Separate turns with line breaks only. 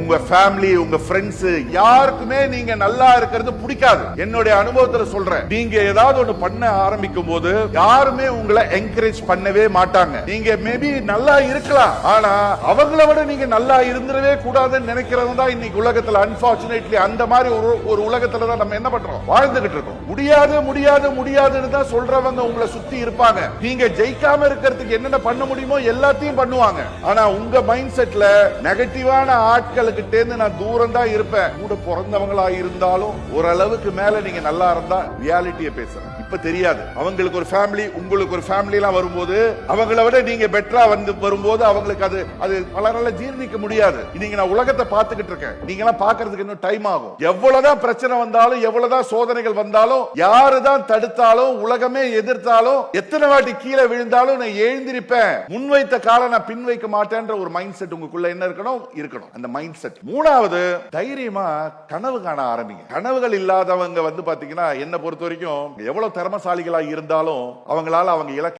உங்க ஃபேமிலி, உங்க ஃப்ரெண்ட்ஸ் யாருக்குமே நீங்க நல்லா இருக்கிறது பிடிக்காது. என்னுடைய அனுபவத்துல சொல்றேன். நீங்க ஏதாவது ஒன்று பண்ண ஆரம்பிக்கும் போது யாருமே உங்களை என்கரேஜ் பண்ணவே மாட்டாங்க. நீங்க மேபி நல்லா இருக்கலாம், ஆனா அவங்கள விட நீங்க நல்லா இருந்துடவே கூடாதுன்னு நினைக்கிறது தான் இன்னைக்கு உலகத்துல அன்பார்ச்சுனேட்லி அந்த மாதிரி ஒரு உலகத்துல தான் நம்ம என்ன பண்றோம், வாழ்ந்துகிட்டு இருக்கோம். முடியாது முடியாது முடியாதுன்னு தான் சொல்றவங்க உங்களை சுத்தி இருப்பாங்க. நீங்க ஜெயிக்காம இருக்கிறதுக்கு என்னென்ன பண்ண முடியுமோ எல்லாத்தையும் பண்ணுவாங்க. ஆனா உங்க மைண்ட் செட்ல நெகட்டிவான ஆட்களுக்கிட்ட இருந்து நான் தூரம் தான் இருப்பேன். கூட பிறந்தவங்களா இருந்தாலும் ஓரளவுக்கு மேல நீங்க நல்லா இருந்தா ரியாலிட்டியை பேசுறேன். இப்ப தெரியாது, அவங்களுக்கு ஒரு ஃபேமிலி, உங்களுக்கு ஒரு ஃபேமிலி எல்லாம் வரும்போது அவங்கள விட நீங்க பெட்டரா வந்து வரும்போது அவங்களுக்கு அது பலரால ஜீர்ணிக்க முடியாது. நீங்க நான் உலகத்தை பார்த்துக்கிட்டு இருக்கேன், நீங்க எல்லாம் பாக்குறதுக்கு இன்னும் டைம் ஆகும். எவ்வளவுதான் பிரச்சனை வந்தாலும், எவ்வளவுதான் சோதனைகள் வந்தாலும், யாருதான் தடுத்தாலும், உலகமே எதிர்த்தாலும், எத்தனை வாட்டி கீழே விழுந்தாலும் நான் எழுந்திருப்பேன். முன்வைத்த கால நான் பின் வைக்க மாட்டேன்ற ஒரு மைண்ட் செட் உங்களுக்குள்ள என்ன இருக்கணும், அந்த மைண்ட் செட். மூணாவது, தைரியமா கனவு காண ஆரம்பிங்க. கனவுகள் இல்லாதவங்க வந்து பாத்தீங்கன்னா என்ன பொறுத்த வரைக்கும் எவ்வளவு திறமசாலிகளா இருந்தாலும் அவங்களால அவங்க இலக்கை